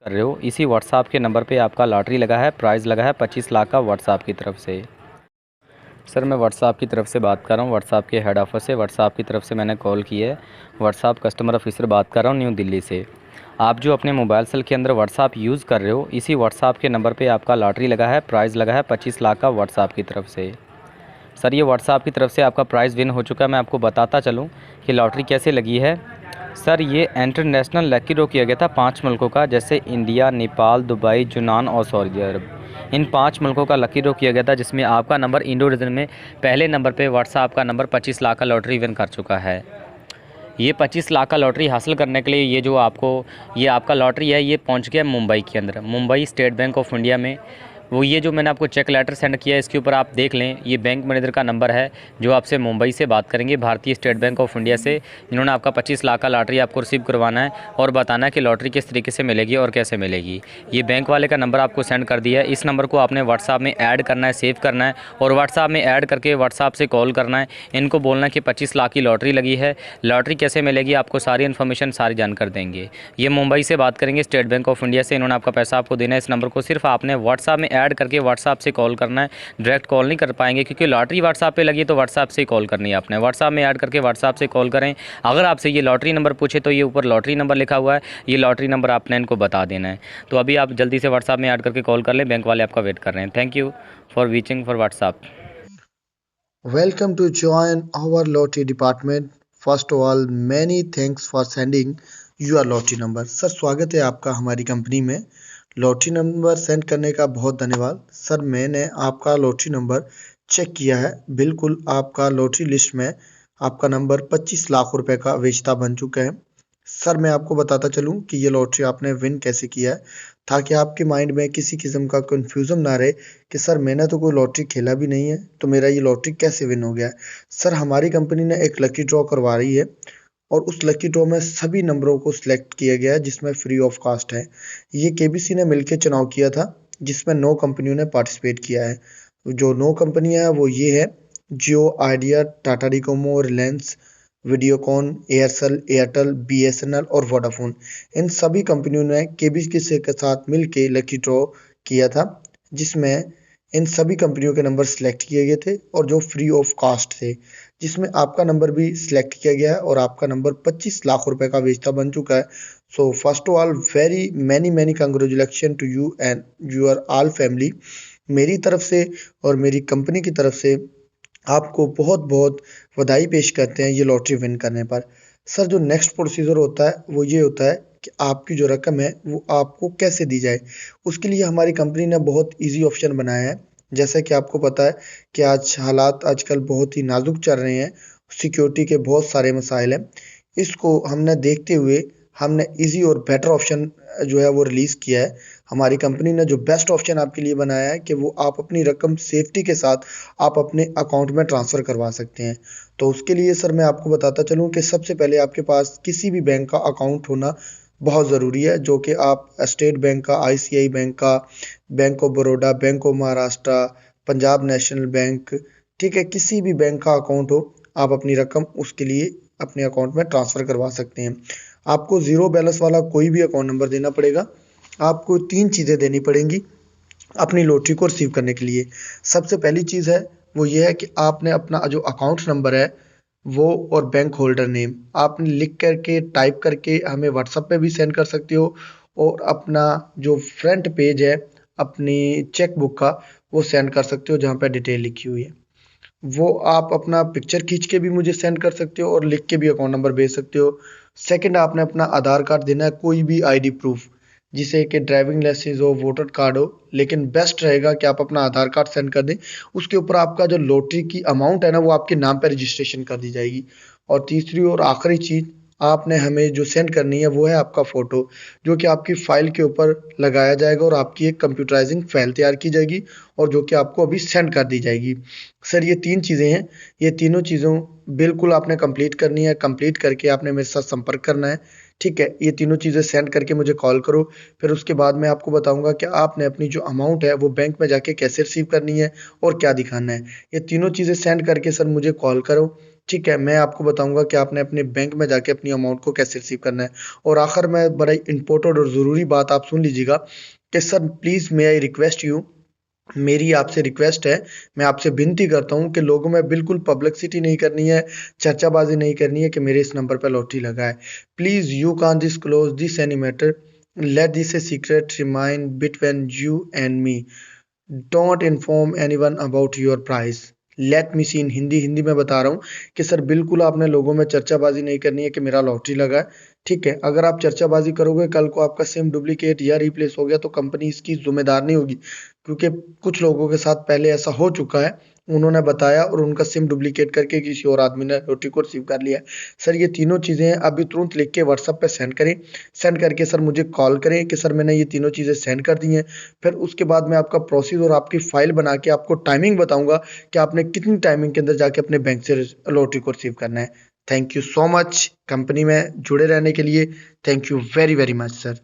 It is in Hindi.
कर रहे हो इसी व्हाट्सएप के नंबर पे आपका लॉटरी लगा है, प्राइज़ लगा है 25 लाख का व्हाट्सएप की तरफ से। सर मैं व्हाट्सएप की तरफ से बात कर रहा हूँ, व्हाट्सएप के हेड ऑफ़िस से। व्हाट्सएप की तरफ से मैंने कॉल की है। व्हाट्सएप कस्टमर ऑफिसर बात कर रहा हूँ न्यू दिल्ली से। आप जो अपने मोबाइल सेल के अंदर व्हाट्सएप यूज़ कर रहे हो इसी व्हाट्सएप के नंबर पे आपका लॉटरी लगा है, प्राइज़ लगा है 25 लाख का व्हाट्सएप की तरफ से। सर ये व्हाट्सएप की तरफ से आपका प्राइज़ विन हो चुका है। मैं आपको बताता चलूँ कि लॉटरी कैसे लगी है। सर ये इंटरनेशनल लकी ड्रॉ किया गया था 5 मुल्कों का, जैसे इंडिया, नेपाल, दुबई, यूनान और सऊदी अरब। इन 5 मुल्कों का लकी ड्रॉ किया गया था, जिसमें आपका नंबर इंडो रीजन में पहले नंबर पे व्हाट्सएप का नंबर 25 लाख का लॉटरी विन कर चुका है। ये 25 लाख का लॉटरी हासिल करने के लिए ये आपका लॉटरी है, ये पहुंच गया मुंबई के अंदर, Mumbai state bank of India में। वो ये जो मैंने आपको चेक लेटर सेंड किया है, इसके ऊपर आप देख लें, ये बैंक मैनेजर का नंबर है जो आपसे मुंबई से बात करेंगे, भारतीय स्टेट बैंक ऑफ इंडिया से, जिन्होंने आपका 25 लाख का लॉटरी आपको रिसीव करवाना है और बताना है कि लॉटरी किस तरीके से मिलेगी और कैसे मिलेगी। ये बैंक वाले का नंबर आपको सेंड कर दिया है। इस नंबर को आपने व्हाट्सएप में ऐड करना है, सेव करना है और व्हाट्सएप में ऐड करके व्हाट्सएप से कॉल करना है। इनको बोलना है कि 25 लाख की लॉटरी लगी है, लॉटरी कैसे मिलेगी, आपको सारी इन्फॉर्मेशन सारी जानकर देंगे। ये मुंबई से बात करेंगे, स्टेट बैंक ऑफ इंडिया से। इन्होंने आपका पैसा आपको देना है। इस नंबर को सिर्फ आपने व्हाट्सएप में ऐड करके व्हाट्सएप से कॉल करना है। डायरेक्ट कॉल नहीं कर पाएंगे क्योंकि लॉटरी व्हाट्सएप पे लगी है, तो व्हाट्सएप से ही कॉल करनी है आपने। व्हाट्सएप में ऐड करके व्हाट्सएप से कॉल करें। अगर आपसे ये लॉटरी नंबर पूछे तो ये ऊपर लॉटरी नंबर लिखा हुआ है, ये लॉटरी नंबर आपने इनको बता देना है। तो अभी आप जल्दी से व्हाट्सएप में ऐड करके कॉल कर लें, बैंक वाले आपका वेट कर रहे हैं। Thank you for reaching for WhatsApp. Welcome to join our lottery department. First of all, many thanks for sending your lottery number. Sir स्वागत है आपका हमारी कंपनी में। लॉटरी नंबर सेंड करने का बहुत धन्यवाद। सर मैंने आपका लॉटरी नंबर चेक किया है, बिल्कुल आपका लॉटरी लिस्ट में आपका नंबर 25 लाख रुपए का विजेता बन चुका है। सर मैं आपको बताता चलूं कि ये लॉटरी आपने विन कैसे किया है, ताकि आपके माइंड में किसी किस्म का कन्फ्यूज़न ना रहे कि सर मैंने तो कोई लॉटरी खेला भी नहीं है, तो मेरा ये लॉटरी कैसे विन हो गया है। सर हमारी कंपनी ने एक लकी ड्रॉ करवा रही है और उस लकी ड्रॉ में सभी नंबरों को सिलेक्ट किया गया है, जिसमें फ्री ऑफ कास्ट है। ये केबीसी ने मिलकर चुनाव किया था, जिसमें 9 कंपनियों ने पार्टिसिपेट किया है। जो 9 कंपनियां हैं वो ये है: Jio, Idea, Tata Docomo, Reliance, Videocon, Aircel, Airtel, BSNL और वोडाफोन। इन सभी कंपनियों ने केबीसी के साथ मिलके लकी ड्रॉ किया था, जिसमें इन सभी कंपनियों के नंबर सिलेक्ट किए गए थे और जो फ्री ऑफ कास्ट थे, जिसमें आपका नंबर भी सिलेक्ट किया गया है और आपका नंबर 25 लाख रुपए का विजेता बन चुका है। So first of all very many many congratulation to you and your all family. मेरी तरफ से और मेरी कंपनी की तरफ से आपको बहुत बहुत बधाई पेश करते हैं ये लॉटरी विन करने पर। सर जो नेक्स्ट प्रोसीजर होता है वो ये होता है कि आपकी जो रकम है वो आपको कैसे दी जाए। उसके लिए हमारी कंपनी ने बहुत इजी ऑप्शन बनाया है। जैसा कि आपको पता है कि आज हालात आजकल बहुत ही नाजुक चल रहे हैं, सिक्योरिटी के बहुत सारे मसाइल हैं। इसको हमने देखते हुए हमने इजी और बेटर ऑप्शन जो है वो रिलीज किया है। हमारी कंपनी ने जो बेस्ट ऑप्शन आपके लिए बनाया है कि वो आप अपनी रकम सेफ्टी के साथ आप अपने अकाउंट में ट्रांसफर करवा सकते हैं। तो उसके लिए सर मैं आपको बताता चलूं कि सबसे पहले आपके पास किसी भी बैंक का अकाउंट होना बहुत ज़रूरी है, जो कि आप स्टेट बैंक का, आईसीआई बैंक का, bank of Baroda, bank of Maharashtra, Punjab national bank, ठीक है, किसी भी बैंक का अकाउंट हो, आप अपनी रकम उसके लिए अपने अकाउंट में ट्रांसफर करवा सकते हैं। आपको जीरो बैलेंस वाला कोई भी अकाउंट नंबर देना पड़ेगा। आपको 3 चीज़ें देनी पड़ेंगी अपनी लॉटरी को रिसीव करने के लिए। सबसे पहली चीज़ है वो ये है कि आपने अपना जो अकाउंट नंबर है वो और बैंक होल्डर नेम आपने लिख करके टाइप करके हमें व्हाट्सएप पे भी सेंड कर सकते हो, और अपना जो फ्रंट पेज है अपनी चेक बुक का वो सेंड कर सकते हो, जहाँ पे डिटेल लिखी हुई है। वो आप अपना पिक्चर खींच के भी मुझे सेंड कर सकते हो और लिख के भी अकाउंट नंबर भेज सकते हो। सेकंड, आपने अपना आधार कार्ड देना है, कोई भी आईडी प्रूफ, जिसे कि ड्राइविंग लाइसेंस हो, वोटर कार्ड हो, लेकिन बेस्ट रहेगा कि आप अपना आधार कार्ड सेंड कर दें। उसके ऊपर आपका जो लॉटरी की अमाउंट है ना वो आपके नाम पर रजिस्ट्रेशन कर दी जाएगी। और तीसरी और आखिरी चीज़ आपने हमें जो सेंड करनी है वो है आपका फ़ोटो, जो कि आपकी फ़ाइल के ऊपर लगाया जाएगा और आपकी एक कंप्यूटराइजिंग फ़ाइल तैयार की जाएगी और जो कि आपको अभी सेंड कर दी जाएगी। सर ये 3 चीज़ें हैं, ये तीनों चीज़ों बिल्कुल आपने कंप्लीट करनी है। कंप्लीट करके आपने मेरे साथ संपर्क करना है ठीक है, ये तीनों चीज़ें सेंड करके मुझे कॉल करो। फिर उसके बाद मैं आपको बताऊँगा कि आपने अपनी जो अमाउंट है वो बैंक में जाके कैसे रिसीव करनी है और क्या दिखाना है। ये तीनों चीज़ें सेंड करके सर मुझे कॉल करो, ठीक है? मैं आपको बताऊँगा कि आपने अपने बैंक में जाके अपनी अमाउंट को कैसे रिसीव करना है। और आखिर में बड़ा इम्पोर्टेंट और ज़रूरी बात आप सुन लीजिएगा कि sir please may I request you, मेरी आपसे रिक्वेस्ट है, मैं आपसे विनती करता हूँ कि लोगों में बिल्कुल पब्लिसिटी नहीं करनी है, चर्चाबाज़ी नहीं करनी है कि मेरे इस नंबर पे लॉटरी लगा है। Please you can't disclose this any matter, let this a secret remain between you and me. Don't inform anyone about your prize. Let me see in Hindi, Hindi में बता रहा हूँ कि सर बिल्कुल आपने लोगों में चर्चाबाजी नहीं करनी है कि मेरा लॉटरी लगा है, ठीक है? अगर आप चर्चाबाजी करोगे, कल को आपका सिम डुप्लीकेट या रिप्लेस हो गया तो कंपनी इसकी ज़िम्मेदार नहीं होगी, क्योंकि कुछ लोगों के साथ पहले ऐसा हो चुका है। उन्होंने बताया और उनका सिम डुप्लीकेट करके किसी और आदमी ने लॉटरी को रिसीव कर लिया है। सर ये तीनों चीज़ें अभी तुरंत लिख के व्हाट्सएप पे सेंड करें। सेंड करके सर मुझे कॉल करें कि सर मैंने ये तीनों चीज़ें सेंड कर दी हैं। फिर उसके बाद मैं आपका प्रोसीड और आपकी फ़ाइल बना के आपको टाइमिंग बताऊँगा कि आपने कितनी टाइमिंग के अंदर जाके अपने बैंक से लॉटरी को रिसीव करना है। Thank you so much company में जुड़े रहने के लिए। Thank you very, very much sir.